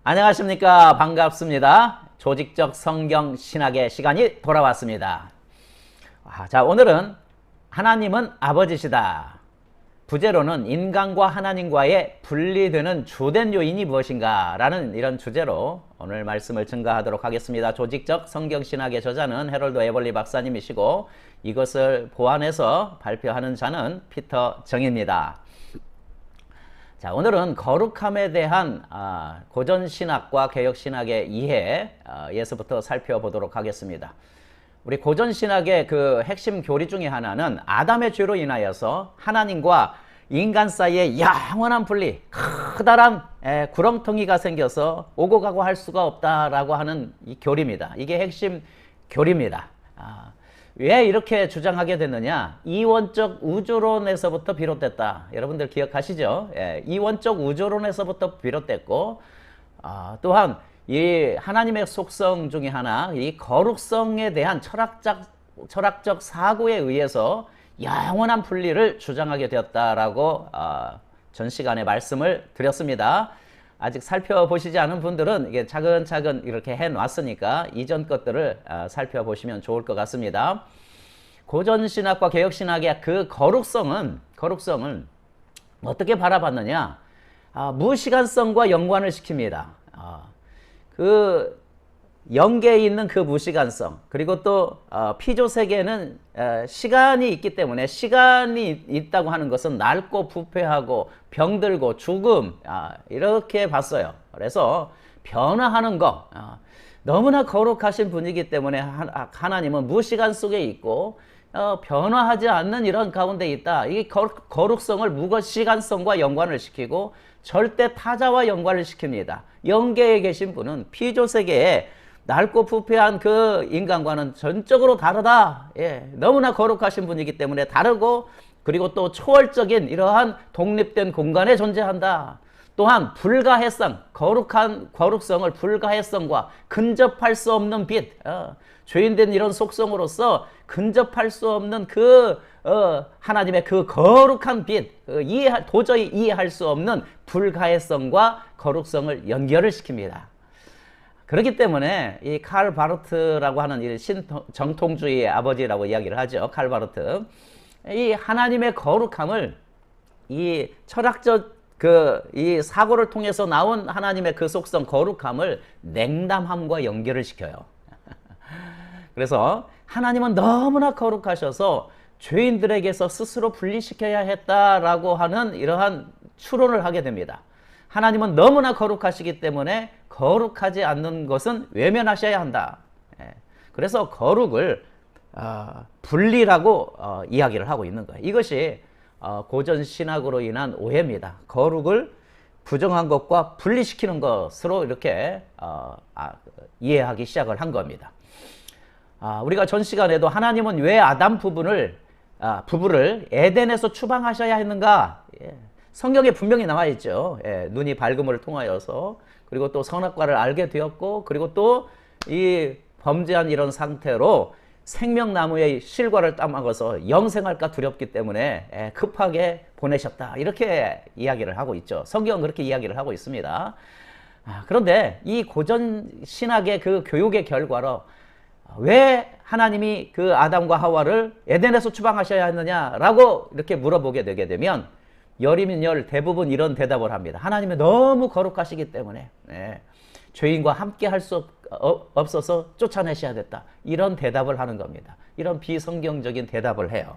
안녕하십니까. 반갑습니다. 조직적 성경 신학의 시간이 돌아왔습니다. 자, 오늘은 하나님은 아버지시다. 부제로는 인간과 하나님과의 분리되는 주된 요인이 무엇인가 라는 이런 주제로 오늘 말씀을 증가하도록 하겠습니다. 조직적 성경 신학의 저자는 해롤드 에벌리 박사님이시고 이것을 보완해서 발표하는 자는 피터 정입니다. 자, 오늘은 거룩함에 대한 고전신학과 개혁신학의 이해에서부터 살펴보도록 하겠습니다. 우리 고전신학의 그 핵심 교리 중에 하나는 아담의 죄로 인하여서 하나님과 인간 사이에 영원한 분리, 커다란 구렁텅이가 생겨서 오고 가고 할 수가 없다라고 하는 이 교리입니다. 이게 핵심 교리입니다. 왜 이렇게 주장하게 됐느냐? 이원적 우주론에서부터 비롯됐다. 여러분들 기억하시죠? 이원적 우주론에서부터 비롯됐고, 또한 이 하나님의 속성 중에 하나, 이 거룩성에 대한 철학적 사고에 의해서 영원한 분리를 주장하게 되었다라고 전 시간에 말씀을 드렸습니다. 아직 살펴보시지 않은 분들은 이게 차근차근 이렇게 해놨으니까 이전 것들을 살펴보시면 좋을 것 같습니다. 고전신학과 개혁신학의 그 거룩성은 어떻게 바라봤느냐? 무시간성과 연관을 시킵니다. 그 영계에 있는 그 무시간성, 그리고 또 피조 세계는 시간이 있기 때문에 시간이 있다고 하는 것은 낡고 부패하고 병들고 죽음, 이렇게 봤어요. 그래서 변화하는 거, 너무나 거룩하신 분이기 때문에 하나님은 무시간 속에 있고 변화하지 않는 이런 가운데 있다. 이 거룩성을 무시간성과 연관을 시키고 절대 타자와 연관을 시킵니다. 영계에 계신 분은 피조 세계에 낡고 부패한 그 인간과는 전적으로 다르다. 너무나 거룩하신 분이기 때문에 다르고, 그리고 또 초월적인 이러한 독립된 공간에 존재한다. 또한 불가해성, 거룩성을 불가해성과 근접할 수 없는 빛, 죄인된 이런 속성으로서 근접할 수 없는 하나님의 그 거룩한 빛, 도저히 이해할 수 없는 불가해성과 거룩성을 연결을 시킵니다. 그렇기 때문에 이 칼 바르트라고 하는 이 정통주의의 아버지라고 이야기를 하죠. 칼 바르트. 이 하나님의 거룩함을 이 철학적 이 사고를 통해서 나온 하나님의 그 속성 거룩함을 냉담함과 연결을 시켜요. 그래서 하나님은 너무나 거룩하셔서 죄인들에게서 스스로 분리시켜야 했다라고 하는 이러한 추론을 하게 됩니다. 하나님은 너무나 거룩하시기 때문에 거룩하지 않는 것은 외면하셔야 한다. 그래서 거룩을 분리라고 이야기를 하고 있는 거예요. 이것이 고전 신학으로 인한 오해입니다. 거룩을 부정한 것과 분리시키는 것으로 이렇게 이해하기 시작을 한 겁니다. 우리가 전 시간에도 하나님은 왜 아담 부부를 에덴에서 추방하셔야 했는가? 성경에 분명히 나와 있죠. 눈이 밝음을 통하여서, 그리고 또 선악과를 알게 되었고, 그리고 또 이 범죄한 이런 상태로 생명나무의 실과를 따먹어서 영생할까 두렵기 때문에 급하게 보내셨다. 이렇게 이야기를 하고 있죠. 성경은 그렇게 이야기를 하고 있습니다. 그런데 이 고전 신학의 그 교육의 결과로 왜 하나님이 그 아담과 하와를 에덴에서 추방하셔야 했느냐라고 이렇게 물어보게 되게 되면 열이면 열 대부분 이런 대답을 합니다. 하나님이 너무 거룩하시기 때문에 죄인과 함께 할 수 없어서 쫓아내셔야 됐다. 이런 대답을 하는 겁니다. 이런 비성경적인 대답을 해요.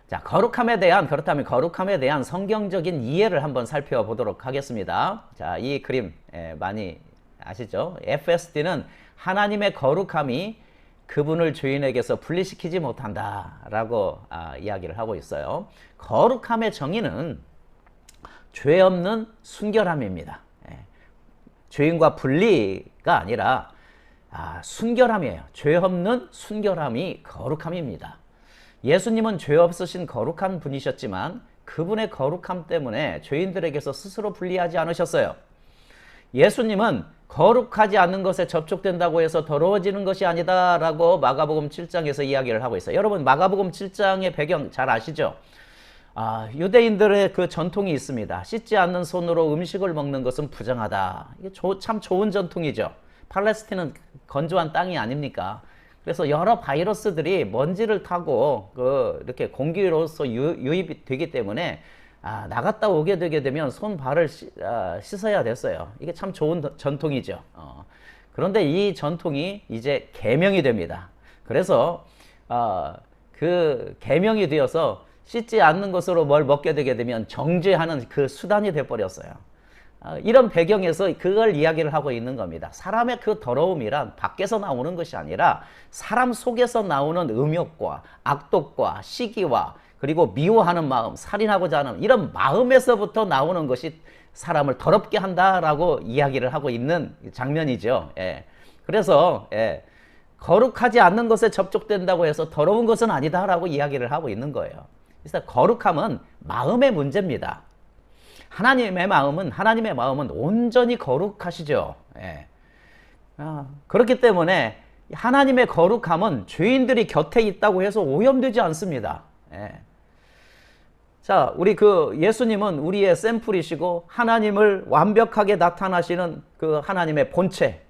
자, 그렇다면 거룩함에 대한 성경적인 이해를 한번 살펴보도록 하겠습니다. 자, 이 그림 많이 아시죠? FSD는 하나님의 거룩함이 그분을 죄인에게서 분리시키지 못한다라고 이야기를 하고 있어요. 거룩함의 정의는 죄 없는 순결함입니다. 죄인과 분리가 아니라 순결함이에요. 죄 없는 순결함이 거룩함입니다. 예수님은 죄 없으신 거룩한 분이셨지만 그분의 거룩함 때문에 죄인들에게서 스스로 분리하지 않으셨어요. 예수님은 거룩하지 않는 것에 접촉된다고 해서 더러워지는 것이 아니다라고 마가복음 7장에서 이야기를 하고 있어요. 여러분, 마가복음 7장의 배경 잘 아시죠? 유대인들의 그 전통이 있습니다. 씻지 않는 손으로 음식을 먹는 것은 부정하다. 이게 참 좋은 전통이죠. 팔레스틴은 건조한 땅이 아닙니까? 그래서 여러 바이러스들이 먼지를 타고 이렇게 공기로서 유입이 되기 때문에 나갔다 오게 되게 되면 손 발을 씻어야 됐어요. 이게 참 좋은 전통이죠. 그런데 이 전통이 이제 계명이 됩니다. 그래서 그 계명이 되어서 씻지 않는 것으로 뭘 먹게 되게 되면 정죄하는 그 수단이 돼버렸어요. 이런 배경에서 그걸 이야기를 하고 있는 겁니다. 사람의 그 더러움이란 밖에서 나오는 것이 아니라 사람 속에서 나오는 음욕과 악독과 시기와 그리고 미워하는 마음, 살인하고자 하는 이런 마음에서부터 나오는 것이 사람을 더럽게 한다라고 이야기를 하고 있는 장면이죠. 예. 그래서 거룩하지 않는 것에 접촉된다고 해서 더러운 것은 아니다라고 이야기를 하고 있는 거예요. 그래서 거룩함은 마음의 문제입니다. 하나님의 마음은 온전히 거룩하시죠. 예. 그렇기 때문에 하나님의 거룩함은 죄인들이 곁에 있다고 해서 오염되지 않습니다. 예. 자, 우리 예수님은 우리의 샘플이시고 하나님을 완벽하게 나타나시는 그 하나님의 본체,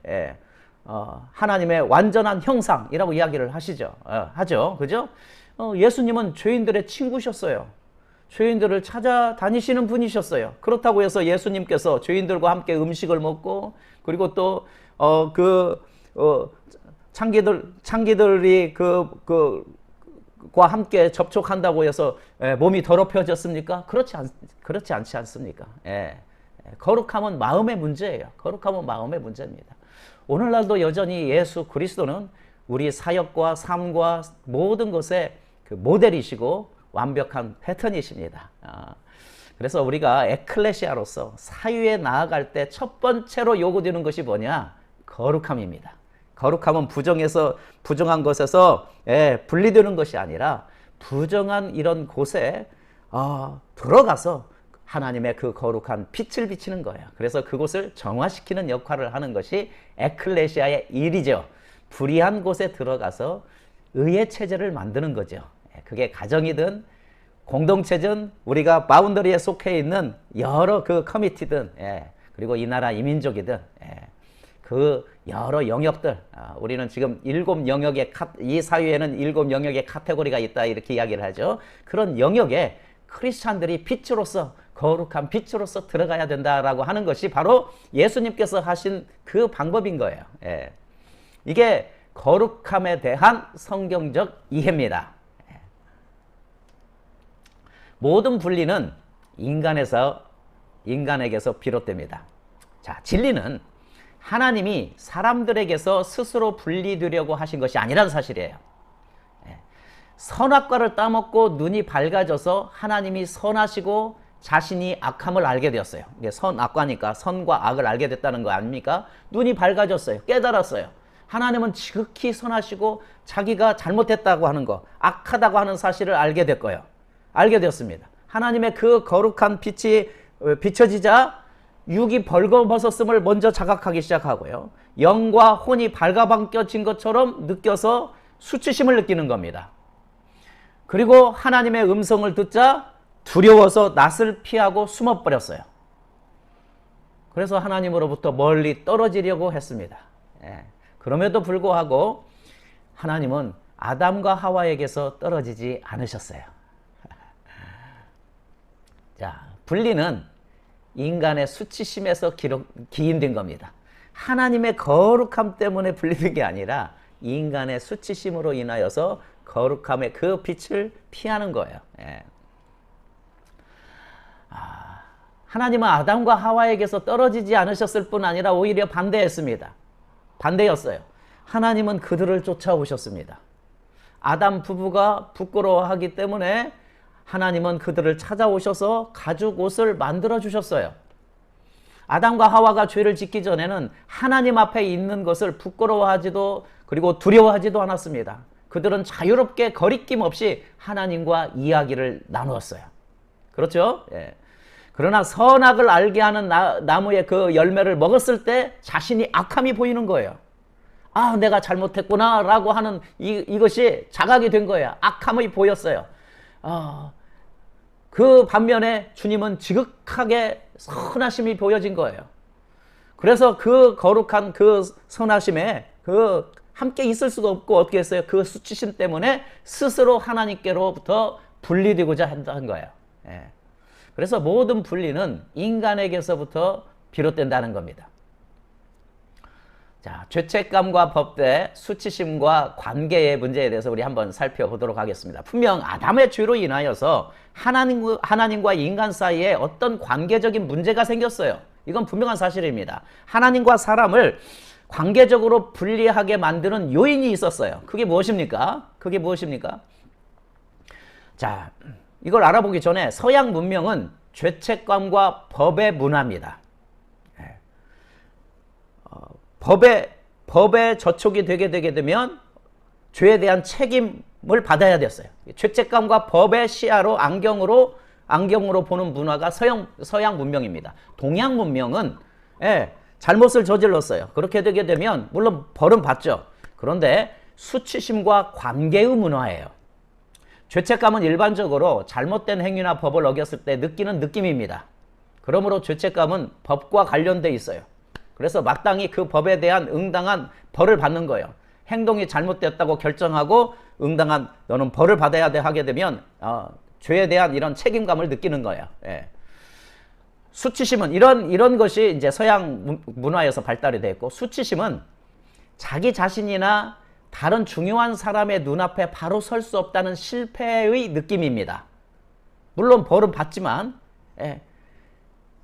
하나님의 완전한 형상이라고 이야기를 하죠. 그죠? 예수님은 죄인들의 친구셨어요. 죄인들을 찾아다니시는 분이셨어요. 그렇다고 해서 예수님께서 죄인들과 함께 음식을 먹고 그리고 또 창기들이 과 함께 접촉한다고 해서 몸이 더럽혀졌습니까? 그렇지 않지 않습니까? 거룩함은 마음의 문제예요. 거룩함은 마음의 문제입니다. 오늘날도 여전히 예수 그리스도는 우리 사역과 삶과 모든 것의 그 모델이시고 완벽한 패턴이십니다. 그래서 우리가 에클레시아로서 사유에 나아갈 때 첫 번째로 요구되는 것이 뭐냐? 거룩함입니다. 거룩함은 부정한 것에서 분리되는 것이 아니라 부정한 이런 곳에 들어가서 하나님의 그 거룩한 빛을 비치는 거예요. 그래서 그곳을 정화시키는 역할을 하는 것이 에클레시아의 일이죠. 불의한 곳에 들어가서 의의 체제를 만드는 거죠. 그게 가정이든 공동체든 우리가 바운더리에 속해 있는 여러 그 커미티든 그리고 이 나라 이민족이든 그 여러 영역들, 우리는 지금 7영역의 이 사회에는 7영역의 카테고리가 있다 이렇게 이야기를 하죠. 그런 영역에 크리스찬들이 빛으로서 거룩한 빛으로서 들어가야 된다라고 하는 것이 바로 예수님께서 하신 그 방법인 거예요. 이게 거룩함에 대한 성경적 이해입니다. 모든 분리는 인간에게서 비롯됩니다. 자, 진리는 하나님이 사람들에게서 스스로 분리되려고 하신 것이 아니라는 사실이에요. 선악과를 따먹고 눈이 밝아져서 하나님이 선하시고 자신이 악함을 알게 되었어요. 이게 선악과니까 선과 악을 알게 됐다는 거 아닙니까? 눈이 밝아졌어요. 깨달았어요. 하나님은 지극히 선하시고 자기가 잘못했다고 하는 거, 악하다고 하는 사실을 알게 됐고요. 알게 되었습니다. 하나님의 그 거룩한 빛이 비춰지자 육이 벌거벗었음을 먼저 자각하기 시작하고요. 영과 혼이 발가벗겨진 것처럼 느껴서 수치심을 느끼는 겁니다. 그리고 하나님의 음성을 듣자 두려워서 낯을 피하고 숨어버렸어요. 그래서 하나님으로부터 멀리 떨어지려고 했습니다. 그럼에도 불구하고 하나님은 아담과 하와에게서 떨어지지 않으셨어요. 자, 분리는 인간의 수치심에서 기인된 겁니다. 하나님의 거룩함 때문에 분리된 게 아니라 인간의 수치심으로 인하여서 거룩함의 그 빛을 피하는 거예요. 하나님은 아담과 하와에게서 떨어지지 않으셨을 뿐 아니라 오히려 반대였어요. 하나님은 그들을 쫓아오셨습니다. 아담 부부가 부끄러워하기 때문에 하나님은 그들을 찾아오셔서 가죽 옷을 만들어 주셨어요. 아담과 하와가 죄를 짓기 전에는 하나님 앞에 있는 것을 부끄러워하지도 그리고 두려워하지도 않았습니다. 그들은 자유롭게 거리낌 없이 하나님과 이야기를 나누었어요. 그렇죠? 그러나 선악을 알게 하는 나무의 그 열매를 먹었을 때 자신이 악함이 보이는 거예요. 내가 잘못했구나 라고 하는 이것이 자각이 된 거예요. 악함이 보였어요. 그 반면에 주님은 지극하게 선하심이 보여진 거예요. 그래서 그 거룩한 그 선하심에 그 함께 있을 수가 없고 어떻게 했어요? 그 수치심 때문에 스스로 하나님께로부터 분리되고자 한다는 거예요. 예. 그래서 모든 분리는 인간에게서부터 비롯된다는 겁니다. 자, 죄책감과 법대, 수치심과 관계의 문제에 대해서 우리 한번 살펴보도록 하겠습니다. 분명 아담의 죄로 인하여서 하나님과 인간 사이에 어떤 관계적인 문제가 생겼어요. 이건 분명한 사실입니다. 하나님과 사람을 관계적으로 분리하게 만드는 요인이 있었어요. 그게 무엇입니까? 그게 무엇입니까? 자, 이걸 알아보기 전에 서양 문명은 죄책감과 법의 문화입니다. 법에 저촉이 되게 되면 죄에 대한 책임을 받아야 됐어요. 죄책감과 법의 시야로 안경으로 보는 문화가 서양 문명입니다. 동양 문명은 잘못을 저질렀어요. 그렇게 되게 되면 물론 벌은 받죠. 그런데 수치심과 관계의 문화예요. 죄책감은 일반적으로 잘못된 행위나 법을 어겼을 때 느끼는 느낌입니다. 그러므로 죄책감은 법과 관련돼 있어요. 그래서 마땅히 그 법에 대한 응당한 벌을 받는 거예요. 행동이 잘못됐다고 결정하고 응당한 너는 벌을 받아야 돼 하게 되면 죄에 대한 이런 책임감을 느끼는 거예요. 예. 수치심은 이런 것이 이제 서양 문화에서 발달이 됐고, 수치심은 자기 자신이나 다른 중요한 사람의 눈앞에 바로 설 수 없다는 실패의 느낌입니다. 물론 벌은 받지만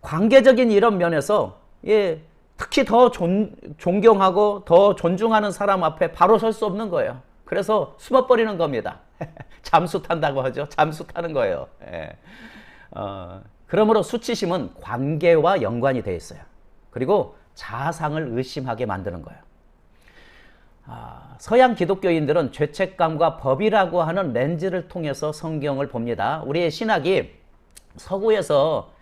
관계적인 이런 면에서 특히 더 존경하고 더 존중하는 사람 앞에 바로 설 수 없는 거예요. 그래서 숨어버리는 겁니다. 잠수 탄다고 하죠. 잠수 타는 거예요. 그러므로 수치심은 관계와 연관이 되어 있어요. 그리고 자상을 의심하게 만드는 거예요. 서양 기독교인들은 죄책감과 법이라고 하는 렌즈를 통해서 성경을 봅니다. 우리의 신학이 서구에서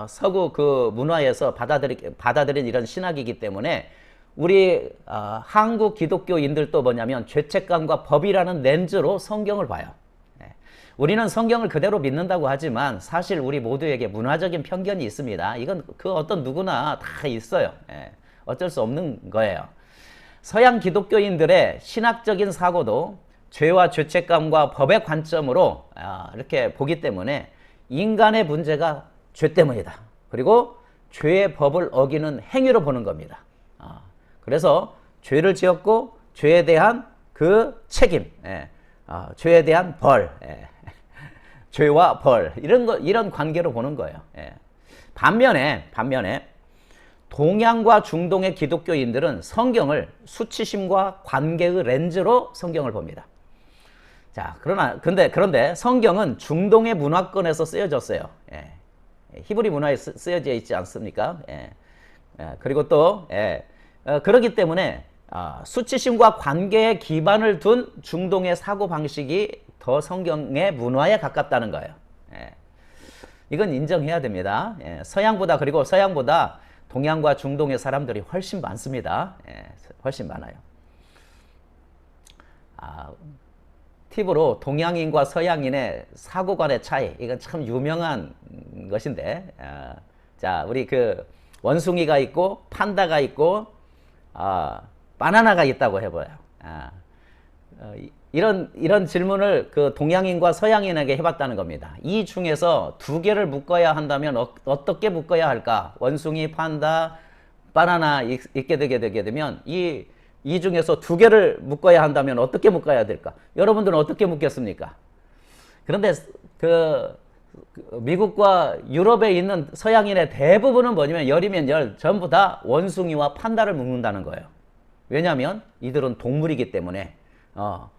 서구 그 문화에서 받아들인 이런 신학이기 때문에 우리 한국 기독교인들도 뭐냐면 죄책감과 법이라는 렌즈로 성경을 봐요. 우리는 성경을 그대로 믿는다고 하지만 사실 우리 모두에게 문화적인 편견이 있습니다. 이건 그 어떤 누구나 다 있어요. 어쩔 수 없는 거예요. 서양 기독교인들의 신학적인 사고도 죄와 죄책감과 법의 관점으로 이렇게 보기 때문에 인간의 문제가 죄 때문이다. 그리고 죄의 법을 어기는 행위로 보는 겁니다. 그래서 죄를 지었고 죄에 대한 그 책임, 죄에 대한 벌, 죄와 벌 이런 관계로 보는 거예요. 반면에 동양과 중동의 기독교인들은 성경을 수치심과 관계의 렌즈로 성경을 봅니다. 자, 그런데 성경은 중동의 문화권에서 쓰여졌어요. 히브리 문화에 쓰여져 있지 않습니까? 그리고 또 그렇기 때문에 수치심과 관계에 기반을 둔 중동의 사고 방식이 더 성경의 문화에 가깝다는 거예요. 이건 인정해야 됩니다. 그리고 서양보다 동양과 중동의 사람들이 훨씬 많습니다. 훨씬 많아요. 팁으로 동양인과 서양인의 사고관의 차이, 이건 참 유명한 것인데, 자, 우리 그 원숭이가 있고 판다가 있고 바나나가 있다고 해봐요. 이런 질문을 그 동양인과 서양인에게 해봤다는 겁니다. 이 중에서 두 개를 묶어야 한다면 어떻게 묶어야 할까? 원숭이, 판다, 바나나 있게 되게 되면 이 중에서 두 개를 묶어야 한다면 어떻게 묶어야 될까? 여러분들은 어떻게 묶겠습니까? 그런데 그 미국과 유럽에 있는 서양인의 대부분은 뭐냐면 열이면 열 전부 다 원숭이와 판다를 묶는다는 거예요. 왜냐하면 이들은 동물이기 때문에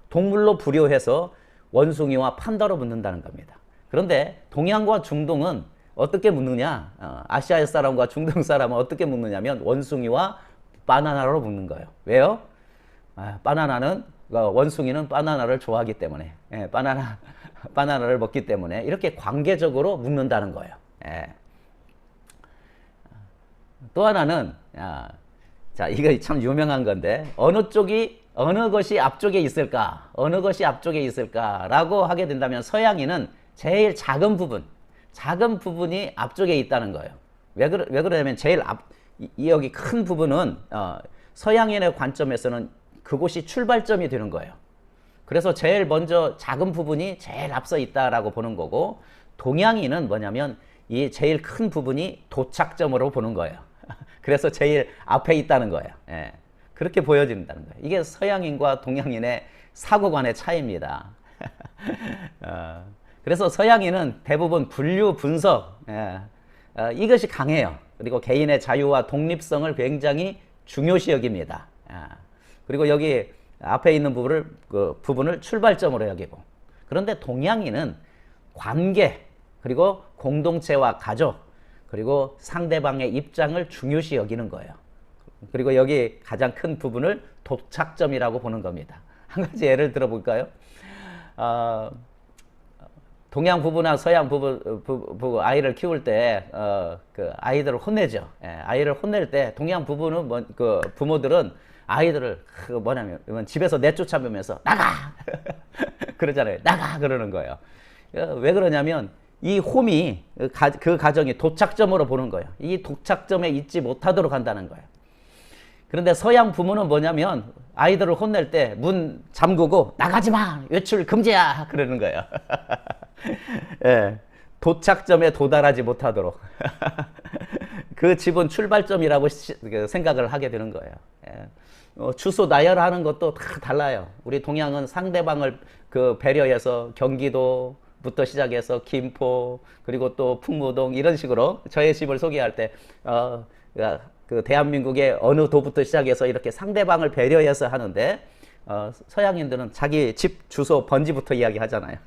동물로 부류해서 원숭이와 판다로 묶는다는 겁니다. 그런데 동양과 중동은 어떻게 묶느냐? 아시아 사람과 중동 사람은 어떻게 묶느냐면 원숭이와 바나나로 묶는 거예요. 왜요? 원숭이는 바나나를 좋아하기 때문에, 바나나를 먹기 때문에 이렇게 관계적으로 묶는다는 거예요. 또 하나는, 자, 이거 참 유명한 건데, 어느 것이 앞쪽에 있을까? 어느 것이 앞쪽에 있을까라고 하게 된다면 서양인은 제일 작은 부분, 작은 부분이 앞쪽에 있다는 거예요. 왜 그러냐면 제일 여기 큰 부분은 서양인의 관점에서는 그곳이 출발점이 되는 거예요. 그래서 제일 먼저 작은 부분이 제일 앞서 있다라고 보는 거고, 동양인은 뭐냐면 이 제일 큰 부분이 도착점으로 보는 거예요. 그래서 제일 앞에 있다는 거예요. 예. 그렇게 보여진다는 거예요. 이게 서양인과 동양인의 사고관의 차이입니다. 그래서 서양인은 대부분 분류, 분석, 이것이 강해요. 그리고 개인의 자유와 독립성을 굉장히 중요시 여깁니다. 그리고 여기 앞에 있는 부분을 출발점으로 여기고, 그런데 동양인은 관계, 그리고 공동체와 가족, 그리고 상대방의 입장을 중요시 여기는 거예요. 그리고 여기 가장 큰 부분을 도착점이라고 보는 겁니다. 한 가지 예를 들어 볼까요? 동양 부부나 서양 부부 아이를 키울 때 그 아이들을 혼내죠. 예, 아이를 혼낼 때 동양 부부는 그 부모들은 아이들을 뭐냐면 집에서 내쫓아보면서 나가 그러잖아요. 나가 그러는 거예요. 왜 그러냐면 이 홈이 그 가정이 도착점으로 보는 거예요. 이 도착점에 있지 못하도록 한다는 거예요. 그런데 서양 부모는 뭐냐면 아이들을 혼낼 때 문 잠그고 나가지 마! 외출 금지야! 그러는 거예요. 예, 도착점에 도달하지 못하도록. 그 집은 출발점이라고 생각을 하게 되는 거예요. 예. 주소 나열하는 것도 다 달라요. 우리 동양은 상대방을 배려해서 경기도부터 시작해서 김포, 그리고 또 풍무동 이런 식으로 저의 집을 소개할 때 그 대한민국의 어느 도부터 시작해서 이렇게 상대방을 배려해서 하는데, 서양인들은 자기 집 주소 번지부터 이야기하잖아요.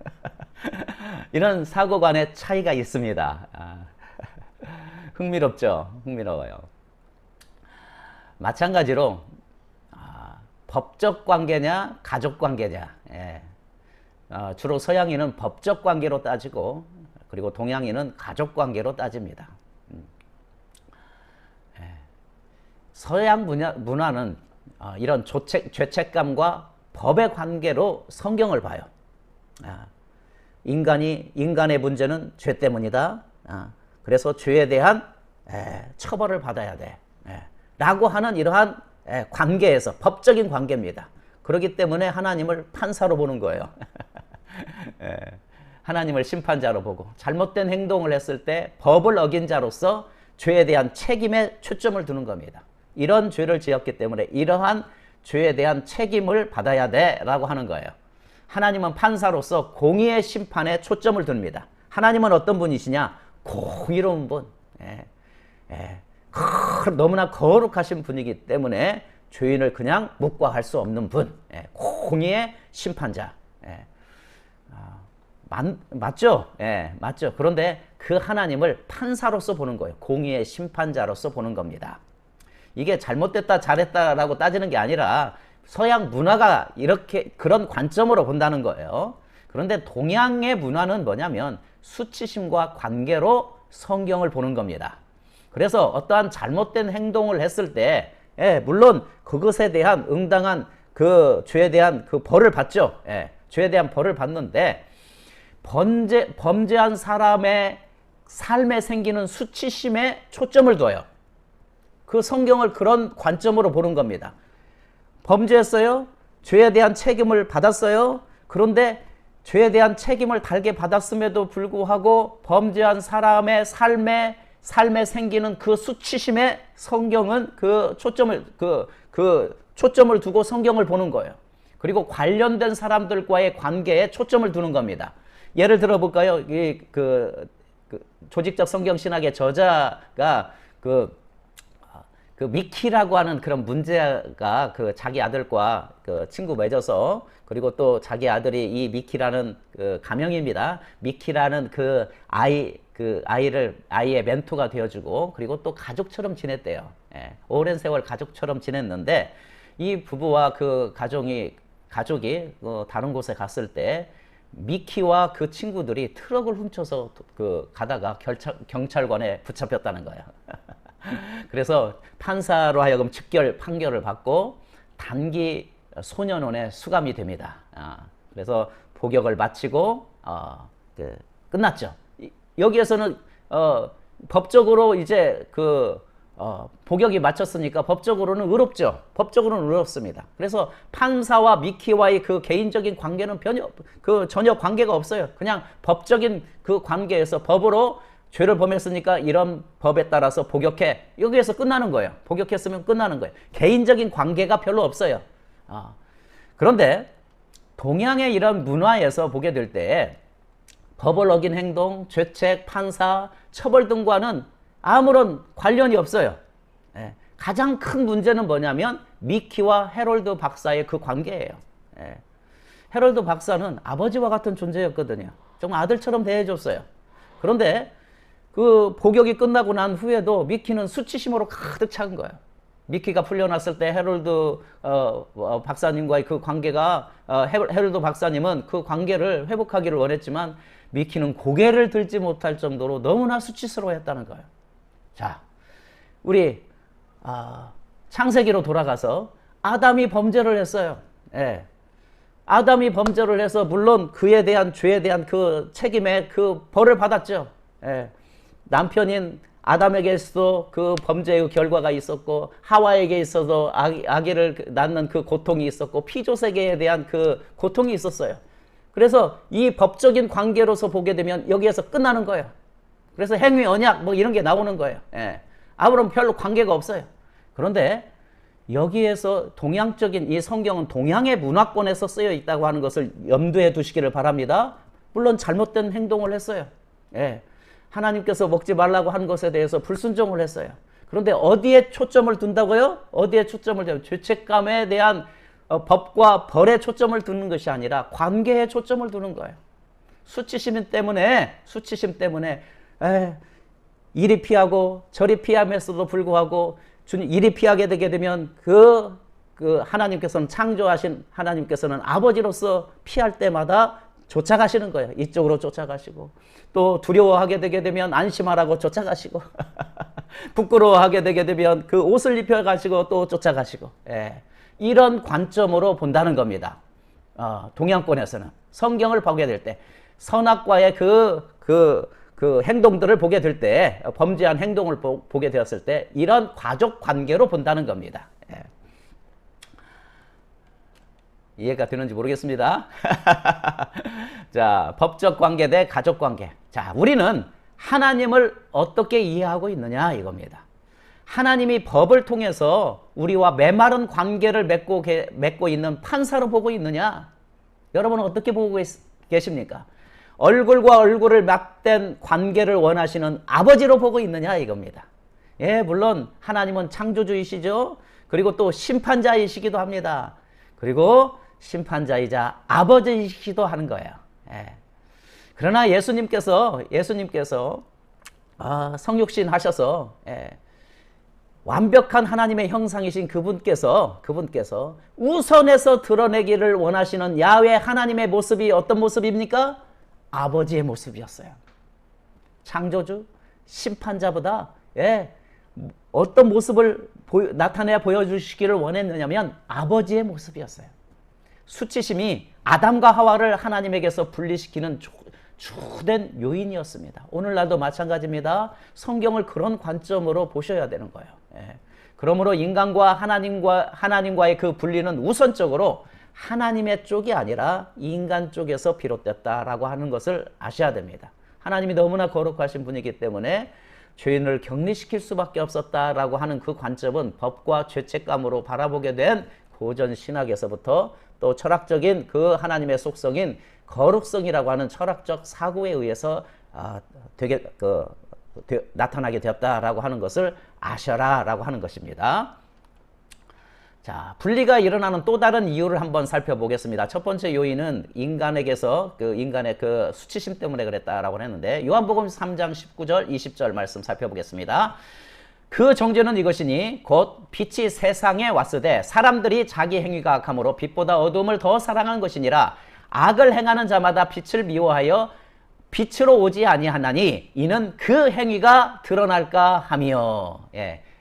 이런 사고관의 차이가 있습니다. 흥미롭죠? 흥미로워요. 마찬가지로 법적 관계냐 가족 관계냐, 예. 주로 서양인은 법적 관계로 따지고, 그리고 동양인은 가족 관계로 따집니다. 서양 문화는 이런 죄책감과 법의 관계로 성경을 봐요. 인간의 문제는 죄 때문이다. 그래서 죄에 대한 처벌을 받아야 돼. 라고 하는 이러한 관계에서, 법적인 관계입니다. 그렇기 때문에 하나님을 판사로 보는 거예요. 하나님을 심판자로 보고, 잘못된 행동을 했을 때 법을 어긴 자로서 죄에 대한 책임에 초점을 두는 겁니다. 이런 죄를 지었기 때문에 이러한 죄에 대한 책임을 받아야 돼 라고 하는 거예요. 하나님은 판사로서 공의의 심판에 초점을 둡니다. 하나님은 어떤 분이시냐? 공의로운 분. 너무나 거룩하신 분이기 때문에 죄인을 그냥 묵과할 수 없는 분. 공의의 심판자. 맞죠? 맞죠. 그런데 그 하나님을 판사로서 보는 거예요. 공의의 심판자로서 보는 겁니다. 이게 잘못됐다 잘했다라고 따지는 게 아니라 서양 문화가 이렇게 그런 관점으로 본다는 거예요. 그런데 동양의 문화는 뭐냐면 수치심과 관계로 성경을 보는 겁니다. 그래서 어떠한 잘못된 행동을 했을 때, 물론 그것에 대한 응당한 그 죄에 대한 그 벌을 받죠. 죄에 대한 벌을 받는데, 범죄한 사람의 삶에 생기는 수치심에 초점을 둬요. 그 성경을 그런 관점으로 보는 겁니다. 범죄했어요. 죄에 대한 책임을 받았어요. 그런데 죄에 대한 책임을 달게 받았음에도 불구하고 범죄한 사람의 삶에 생기는 그 수치심에 성경은 그 초점을 두고 성경을 보는 거예요. 그리고 관련된 사람들과의 관계에 초점을 두는 겁니다. 예를 들어 볼까요? 조직적 성경 신학의 저자가 그 미키라고 하는 그런 문제가 자기 아들과 친구 맺어서, 그리고 또 자기 아들이 이 미키라는 가명입니다. 미키라는 아이의 멘토가 되어주고, 그리고 또 가족처럼 지냈대요. 오랜 세월 가족처럼 지냈는데, 이 부부와 그 가족이 다른 곳에 갔을 때 미키와 그 친구들이 트럭을 훔쳐서 가다가 경찰관에 붙잡혔다는 거예요. 그래서 판사로 하여금 즉결 판결을 받고 단기 소년원에 수감이 됩니다. 그래서 복역을 마치고 끝났죠. 여기에서는 법적으로 이제 복역이 맞췄으니까 법적으로는 의롭죠. 법적으로는 의롭습니다. 그래서 판사와 미키와의 그 개인적인 관계는 전혀 관계가 없어요. 그냥 법적인 그 관계에서 법으로 죄를 범했으니까 이런 법에 따라서 복역해. 여기에서 끝나는 거예요. 복역했으면 끝나는 거예요. 개인적인 관계가 별로 없어요. 그런데 동양의 이런 문화에서 보게 될 때 법을 어긴 행동, 죄책, 판사, 처벌 등과는 아무런 관련이 없어요. 예. 가장 큰 문제는 뭐냐면 미키와 해롤드 박사의 그 관계예요. 예. 해롤드 박사는 아버지와 같은 존재였거든요. 정말 아들처럼 대해줬어요. 그런데 그 복역이 끝나고 난 후에도 미키는 수치심으로 가득 찬 거예요. 미키가 풀려났을 때 해롤드 박사님과의 그 관계가 해롤드 박사님은 그 관계를 회복하기를 원했지만 미키는 고개를 들지 못할 정도로 너무나 수치스러워했다는 거예요. 자, 우리 창세기로 돌아가서 아담이 범죄를 했어요. 예. 아담이 범죄를 해서 물론 그에 대한 죄에 대한 그 책임에 그 벌을 받았죠. 예. 남편인 아담에게서도 그 범죄의 결과가 있었고 하와에게 있어도 아기를 낳는 그 고통이 있었고 피조세계에 대한 그 고통이 있었어요. 그래서 이 법적인 관계로서 보게 되면 여기에서 끝나는 거예요. 그래서 행위 언약 뭐 이런 게 나오는 거예요. 예. 아무런 별로 관계가 없어요. 그런데 여기에서 동양적인 이 성경은 동양의 문화권에서 쓰여 있다고 하는 것을 염두에 두시기를 바랍니다. 물론 잘못된 행동을 했어요. 예. 하나님께서 먹지 말라고 한 것에 대해서 불순종을 했어요. 그런데 어디에 초점을 둔다고요? 어디에 초점을 둔다고요? 죄책감에 대한 법과 벌에 초점을 두는 것이 아니라 관계에 초점을 두는 거예요. 수치심 때문에 이리 피하고 저리 피함에서도 불구하고 이리 피하게 되게 되면 그 하나님께서는 창조하신 하나님께서는 아버지로서 피할 때마다 쫓아가시는 거예요. 이쪽으로 쫓아가시고 또 두려워하게 되게 되면 안심하라고 쫓아가시고 부끄러워하게 되게 되면 그 옷을 입혀가시고 또 쫓아가시고 예. 이런 관점으로 본다는 겁니다. 동양권에서는 성경을 보게 될 때 선악과의 그 행동들을 보게 될 때 범죄한 행동을 보게 되었을 때 이런 가족 관계로 본다는 겁니다. 예. 이해가 되는지 모르겠습니다. 자, 법적 관계 대 가족 관계. 자, 우리는 하나님을 어떻게 이해하고 있느냐 이겁니다. 하나님이 법을 통해서 우리와 메마른 관계를 맺고 있는 판사로 보고 있느냐? 여러분은 어떻게 보고 계십니까? 얼굴과 얼굴을 맞댄 관계를 원하시는 아버지로 보고 있느냐 이겁니다. 예, 물론 하나님은 창조주이시죠. 그리고 또 심판자이시기도 합니다. 그리고 심판자이자 아버지이시기도 하는 거예요. 예. 그러나 예수님께서 성육신 하셔서 완벽한 하나님의 형상이신 그분께서 우선해서 드러내기를 원하시는 야훼 하나님의 모습이 어떤 모습입니까? 아버지의 모습이었어요. 창조주, 심판자보다 어떤 모습을 나타내 보여주시기를 원했느냐면 아버지의 모습이었어요. 수치심이 아담과 하와를 하나님에게서 분리시키는 주된 요인이었습니다. 오늘날도 마찬가지입니다. 성경을 그런 관점으로 보셔야 되는 거예요. 그러므로 인간과 하나님과의 그 분리는 우선적으로 하나님의 쪽이 아니라 인간 쪽에서 비롯됐다라고 하는 것을 아셔야 됩니다. 하나님이 너무나 거룩하신 분이기 때문에 죄인을 격리시킬 수밖에 없었다라고 하는 그 관점은 법과 죄책감으로 바라보게 된 고전 신학에서부터 또 철학적인 그 하나님의 속성인 거룩성이라고 하는 철학적 사고에 의해서 나타나게 되었다라고 하는 것을 아셔라라고 하는 것입니다. 자, 분리가 일어나는 또 다른 이유를 한번 살펴보겠습니다. 첫 번째 요인은 인간에게서 인간의 그 수치심 때문에 그랬다라고 했는데 요한복음 3장 19절 20절 말씀 살펴보겠습니다. 그 정죄는 이것이니 곧 빛이 세상에 왔으되 사람들이 자기 행위가 악함으로 빛보다 어두움을 더 사랑한 것이니라. 악을 행하는 자마다 빛을 미워하여 빛으로 오지 아니하나니 이는 그 행위가 드러날까 하며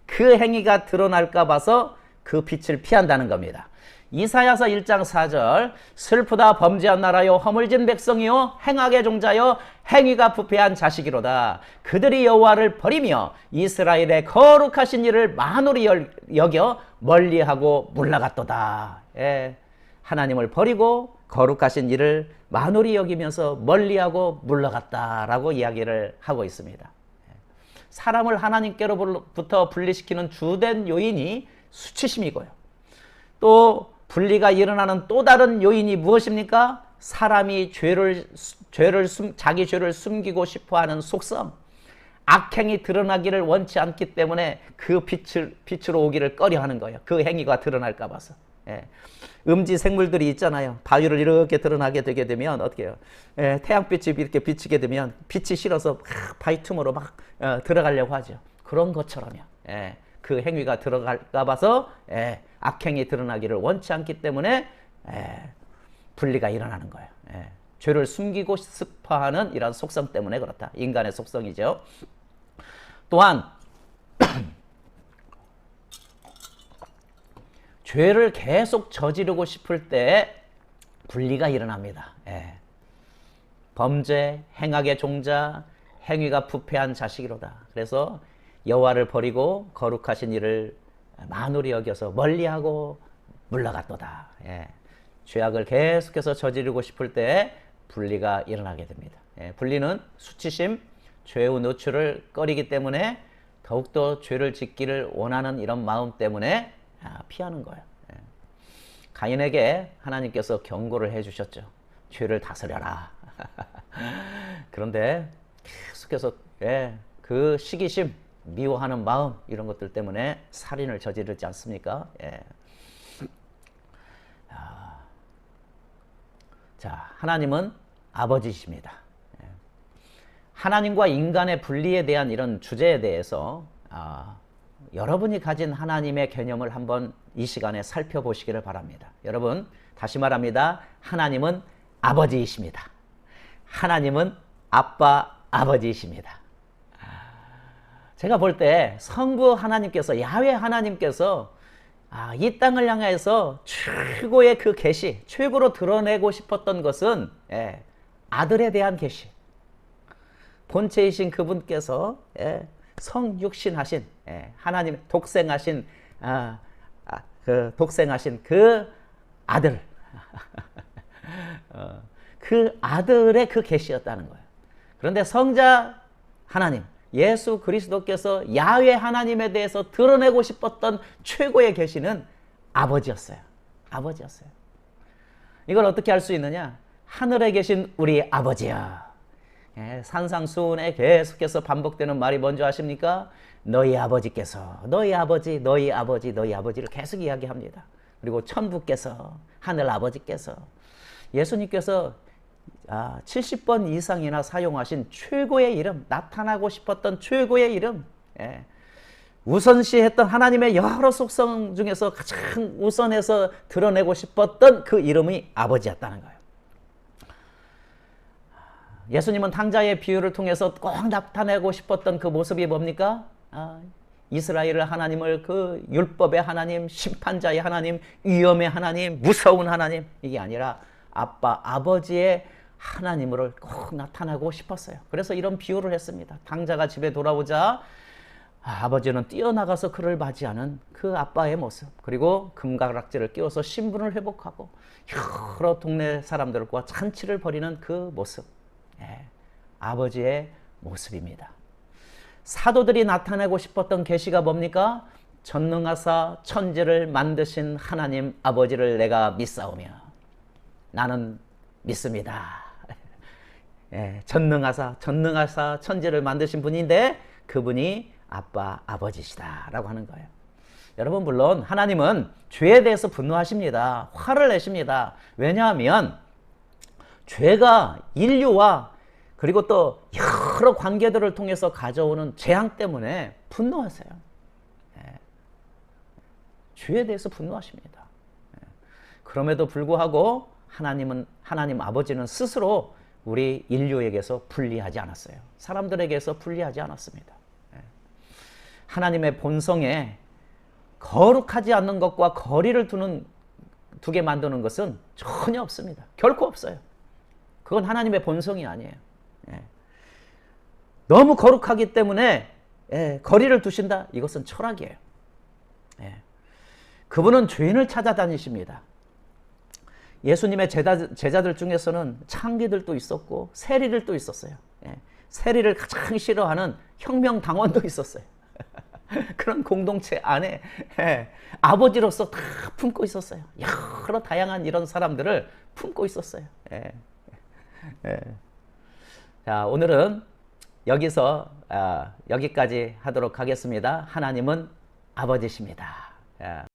그 행위가 드러날까 봐서 그 빛을 피한다는 겁니다. 이사야서 1장 4절 슬프다 범죄한 나라요 허물진 백성이요 행악의 종자요 행위가 부패한 자식이로다. 그들이 여호와를 버리며 이스라엘의 거룩하신 이를 만홀히 여겨 멀리하고 물러갔도다. 예, 하나님을 버리고 거룩하신 이를 만홀히 여기면서 멀리하고 물러갔다라고 이야기를 하고 있습니다. 사람을 하나님께로부터 분리시키는 주된 요인이 수치심이고요. 또 분리가 일어나는 또 다른 요인이 무엇입니까? 사람이 자기 죄를 숨기고 싶어하는 속성, 악행이 드러나기를 원치 않기 때문에 그 빛으로 오기를 꺼려하는 거예요. 그 행위가 드러날까 봐서. 예. 음지 생물들이 있잖아요. 바위를 이렇게 드러나게 되게 되면 어떻게 해요? 예, 태양빛이 이렇게 비치게 되면 빛이 싫어서 바위 틈으로 막 들어가려고 하죠. 그런 것처럼요. 예, 그 행위가 들어갈까 봐서 악행이 드러나기를 원치 않기 때문에 분리가 일어나는 거예요. 죄를 숨기고 싶어하는 이런 속성 때문에 그렇다. 인간의 속성이죠. 또한 죄를 계속 저지르고 싶을 때 분리가 일어납니다. 범죄, 행악의 종자, 행위가 부패한 자식이로다. 그래서 여호와를 버리고 거룩하신 이를 만홀히 여겨서 멀리하고 물러갔도다. 죄악을 계속해서 저지르고 싶을 때 분리가 일어나게 됩니다. 분리는 수치심, 죄의 노출을 꺼리기 때문에 더욱더 죄를 짓기를 원하는 이런 마음 때문에 피하는 거예요. 가인에게 하나님께서 경고를 해주셨죠. 죄를 다스려라. 그런데 계속해서 그 시기심, 미워하는 마음 이런 것들 때문에 살인을 저지르지 않습니까? 자, 하나님은 아버지십니다. 하나님과 인간의 분리에 대한 이런 주제에 대해서 여러분이 가진 하나님의 개념을 한번 이 시간에 살펴보시기를 바랍니다. 여러분, 다시 말합니다. 하나님은 아버지이십니다. 하나님은 아빠, 아버지이십니다. 제가 볼 때 성부 하나님께서, 야훼 하나님께서 이 땅을 향해서 최고의 그 계시, 최고로 드러내고 싶었던 것은 아들에 대한 계시. 본체이신 그분께서 성육신하신 하나님 독생하신 그 아들 그 아들의 그 계시였다는 거예요. 그런데 성자 하나님 예수 그리스도께서 야훼 하나님에 대해서 드러내고 싶었던 최고의 계시는 아버지였어요. 아버지였어요. 이걸 어떻게 알 수 있느냐? 하늘에 계신 우리 아버지야. 산상수훈에 계속해서 반복되는 말이 뭔지 아십니까? 너희 아버지께서, 너희 아버지, 너희 아버지, 너희 아버지를 계속 이야기합니다. 그리고 천부께서, 하늘 아버지께서, 예수님께서 70번 이상이나 사용하신 최고의 이름, 나타나고 싶었던 최고의 이름, 우선시했던 하나님의 여러 속성 중에서 가장 우선해서 드러내고 싶었던 그 이름이 아버지였다는 거예요. 예수님은 탕자의 비유를 통해서 꼭 나타내고 싶었던 그 모습이 뭡니까? 이스라엘 하나님을 그 율법의 하나님, 심판자의 하나님, 위엄의 하나님, 무서운 하나님, 이게 아니라 아빠, 아버지의 하나님을 꼭 나타나고 싶었어요. 그래서 이런 비유를 했습니다. 탕자가 집에 돌아오자 아버지는 뛰어나가서 그를 맞이하는 그 아빠의 모습, 그리고 금가락지를 끼워서 신분을 회복하고 여러 동네 사람들과 잔치를 벌이는 그 모습, 아버지의 모습입니다. 사도들이 나타내고 싶었던 계시가 뭡니까? 전능하사 천지를 만드신 하나님 아버지를 내가 믿사오며 나는 믿습니다. 전능하사 천지를 만드신 분인데 그분이 아빠 아버지시다라고 하는 거예요. 여러분, 물론 하나님은 죄에 대해서 분노하십니다. 화를 내십니다. 왜냐하면 죄가 인류와 그리고 또 여러 관계들을 통해서 가져오는 재앙 때문에 분노하세요. 죄에 대해서 분노하십니다. 그럼에도 불구하고 하나님 아버지는 스스로 우리 인류에게서 분리하지 않았어요. 사람들에게서 분리하지 않았습니다. 하나님의 본성에 거룩하지 않는 것과 거리를 두는 두 개 만드는 것은 전혀 없습니다. 결코 없어요. 그건 하나님의 본성이 아니에요. 예. 너무 거룩하기 때문에 거리를 두신다? 이것은 철학이에요. 예. 그분은 죄인을 찾아다니십니다. 예수님의 제자들 중에서는 창기들도 있었고 세리들도 있었어요. 예. 세리를 가장 싫어하는 혁명당원도 있었어요. 그런 공동체 안에 아버지로서 다 품고 있었어요. 여러 다양한 이런 사람들을 품고 있었어요. 자, 오늘은 여기서 여기까지 하도록 하겠습니다. 하나님은 아버지십니다.